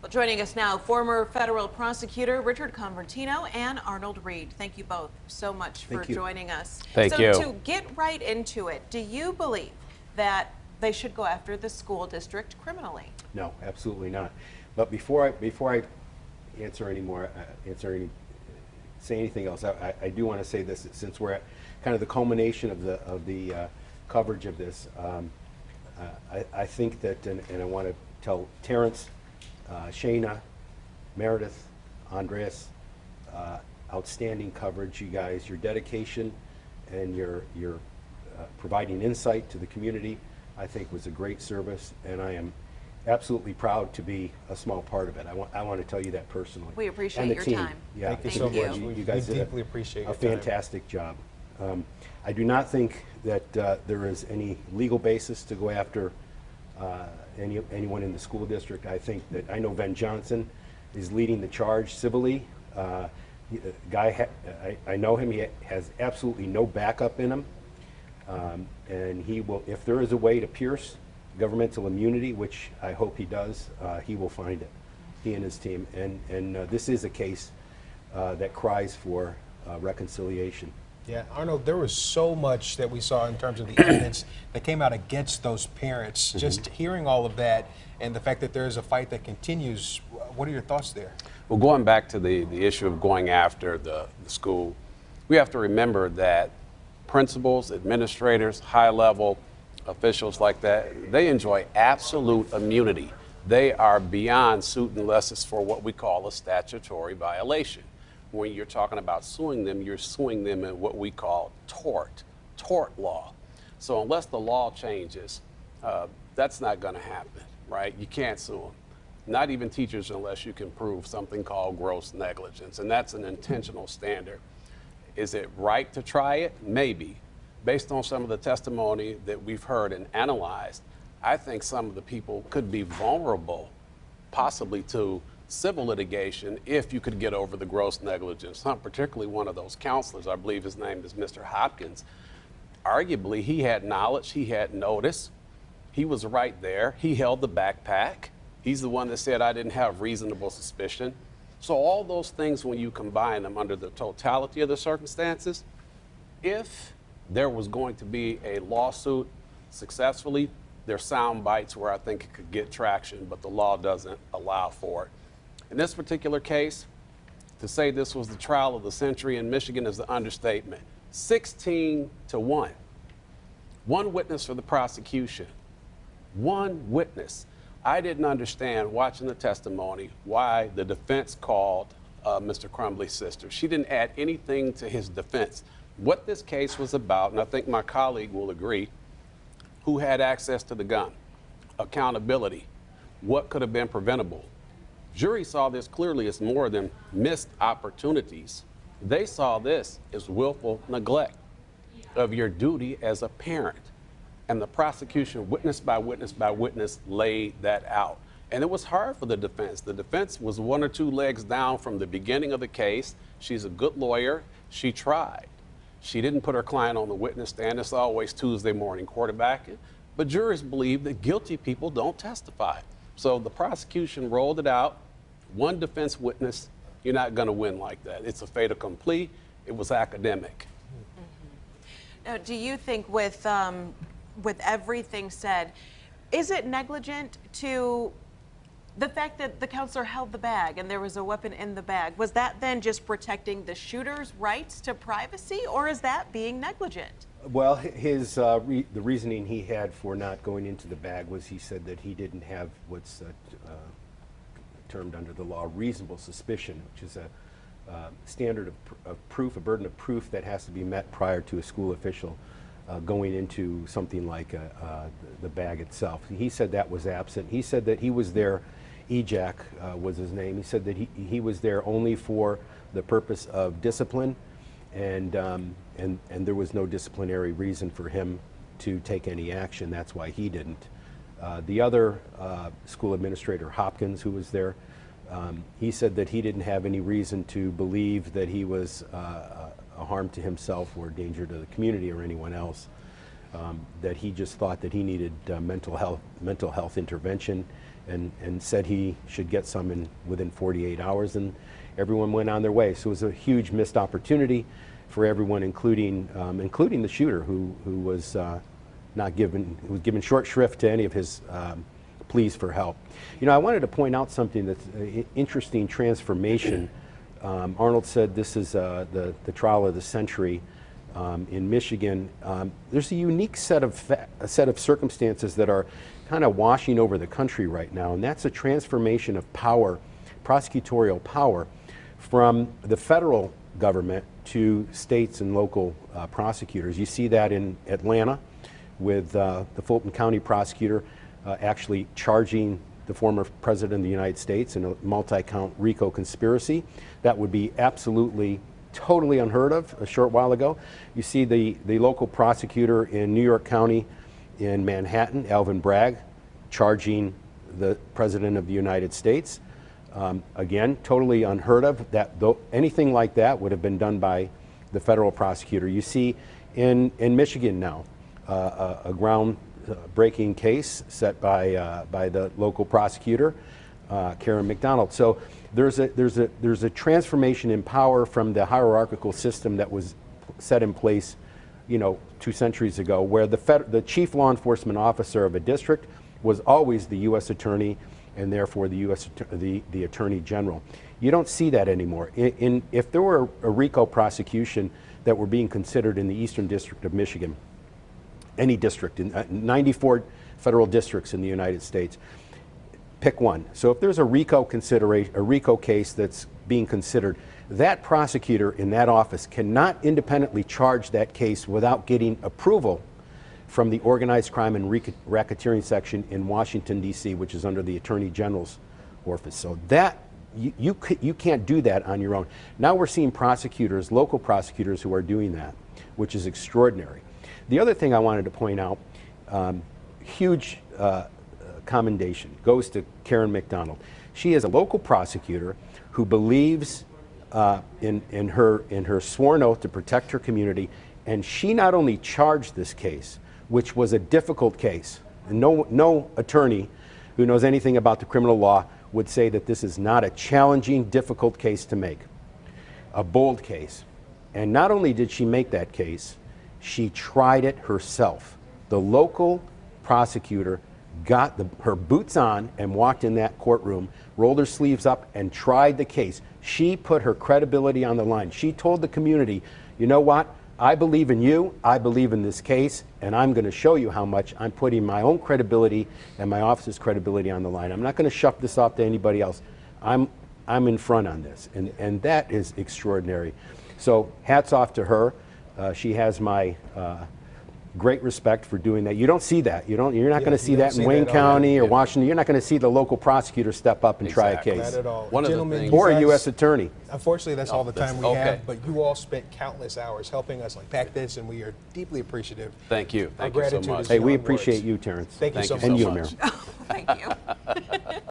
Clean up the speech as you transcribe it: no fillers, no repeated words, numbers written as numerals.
Joining us now, former federal prosecutor Richard Convertino and Arnold Reed. Thank you both so much for joining us. Thank you. So to get right into it, do you believe that they should go after the school district criminally? No, absolutely not. But before I answer any more, say anything else, I do want to say this, since we're at kind of the culmination of the coverage of this. I think that, and I want to tell Terrence, Shayna, Meredith, Andreas, outstanding coverage, you guys. Your dedication and your providing insight to the community, I think, was a great service, and I am absolutely proud to be a small part of it. I want to tell you that personally. We appreciate and the your team. time. Yeah, Thank you so much. You guys we did deeply appreciate a fantastic job. I do not think that there is any legal basis to go after anyone in the school district. I think that, I know Ben Johnson is leading the charge civilly. I know him. He has absolutely no backup in him, and he will, if there is a way to pierce governmental immunity, which I hope he does, he will find it, he and his team. And this is a case that cries for reconciliation. Yeah, Arnold, there was so much that we saw in terms of the evidence that came out against those parents. Just hearing all of that and the fact that there is a fight that continues, what are your thoughts there? Well, going back to the issue of going after the school, we have to remember that principals, administrators, high-level officials like that, they enjoy absolute immunity. They are beyond suit unless it's for what we call a statutory violation. When you're talking about suing them, you're suing them in what we call tort law. So unless the law changes, that's not going to happen, right? You can't sue them. Not even teachers unless you can prove something called gross negligence, and that's an intentional standard. Is it right to try it? Maybe. Based on some of the testimony that we've heard and analyzed, I think some of the people could be vulnerable, possibly to civil litigation, if you could get over the gross negligence. Particularly one of those counselors, I believe his name is Mr. Hopkins. Arguably, he had knowledge, he had notice, he was right there, he held the backpack. He's the one that said, I didn't have reasonable suspicion. So all those things, when you combine them under the totality of the circumstances, if there was going to be a lawsuit successfully, there's sound bites where I think it could get traction, but the law doesn't allow for it. In this particular case, to say this was the trial of the century in Michigan is the understatement. 16 to 1. One witness for the prosecution. One witness. I didn't understand, watching the testimony, why the defense called Mr. Crumbley's sister. She didn't add anything to his defense. What this case was about, and I think my colleague will agree, who had access to the gun, accountability, what could have been preventable. Jury saw this clearly as more than missed opportunities. They saw this as willful neglect of your duty as a parent. And the prosecution, witness by witness by witness, laid that out. And it was hard for the defense. The defense was one or two legs down from the beginning of the case. She's a good lawyer. She tried. She didn't put her client on the witness stand. It's always Tuesday morning quarterbacking. But jurors believe that guilty people don't testify. So the prosecution rolled it out. One defense witness, you're not going to win like that. It's a fait accompli. It was academic. Now, do you think with everything said, is it negligent to the fact that the counselor held the bag and there was a weapon in the bag? Was that then just protecting the shooter's rights to privacy, or is that being negligent? Well, the reasoning he had for not going into the bag was he said that he didn't have what's termed under the law reasonable suspicion, which is a standard of proof, a burden of proof that has to be met prior to a school official going into something like the bag itself. He said that was absent. He said that he was there, EJAC was his name. He said that he was there only for the purpose of discipline, and there was no disciplinary reason for him to take any action. That's why he didn't. The other school administrator, Hopkins, who was there, he said that he didn't have any reason to believe that he was a harm to himself or danger to the community or anyone else, that he just thought that he needed mental health intervention, and said he should get some within 48 hours, and everyone went on their way. So it was a huge missed opportunity for everyone, including the shooter, who was given short shrift to any of his pleas for help. You know, I wanted to point out something that's an interesting transformation. Arnold said this is the trial of the century in Michigan. There's a unique set of circumstances that are kind of washing over the country right now, and that's a transformation of power, prosecutorial power, from the federal government to states and local prosecutors. You see that in Atlanta with the Fulton County prosecutor actually charging the former president of the United States in a multi-count RICO conspiracy. That would be absolutely, totally unheard of a short while ago. You see the local prosecutor in New York County in Manhattan, Alvin Bragg, charging the president of the United States. Again, totally unheard of. Anything like that would have been done by the federal prosecutor. You see in Michigan now a ground-breaking case set by the local prosecutor, Karen McDonald. So there's a transformation in power from the hierarchical system that was set in place, 2 centuries ago, where the chief law enforcement officer of a district was always the U.S. attorney, and therefore the Attorney General. You don't see that anymore. If there were a RICO prosecution that were being considered in the Eastern District of Michigan, any district, in 94 federal districts in the United States, pick one. So if there's a RICO case that's being considered, that prosecutor in that office cannot independently charge that case without getting approval from the Organized Crime and Racketeering section in Washington, D.C., which is under the Attorney General's office. So that, you can't do that on your own. Now we're seeing prosecutors, local prosecutors, who are doing that, which is extraordinary. The other thing I wanted to point out, huge commendation, goes to Karen McDonald. She is a local prosecutor who believes in her sworn oath to protect her community, and she not only charged this case, which was a difficult case. And no attorney who knows anything about the criminal law would say that this is not a challenging, difficult case to make. A bold case. And not only did she make that case, she tried it herself. The local prosecutor got her boots on and walked in that courtroom, rolled her sleeves up, and tried the case. She put her credibility on the line. She told the community, you know what? I believe in you, I believe in this case, and I'm going to show you how much I'm putting my own credibility and my office's credibility on the line. I'm not going to shove this off to anybody else. I'm in front on this, and that is extraordinary. So hats off to her. She has my great respect for doing that. You don't see that. You're not going to see that in Wayne County or Washington. You're not going to see the local prosecutor step up and try a case. Not at all. One of the Gentlemen, things- Or a U.S. attorney. Unfortunately, that's all the time we okay. have, but you all spent countless hours helping us unpack this, and we are deeply appreciative. Thank you. Our Thank you so gratitude much. is Hey, we beyond appreciate words. you, Terrence. Thank you so Thank you much. so much. Thank you.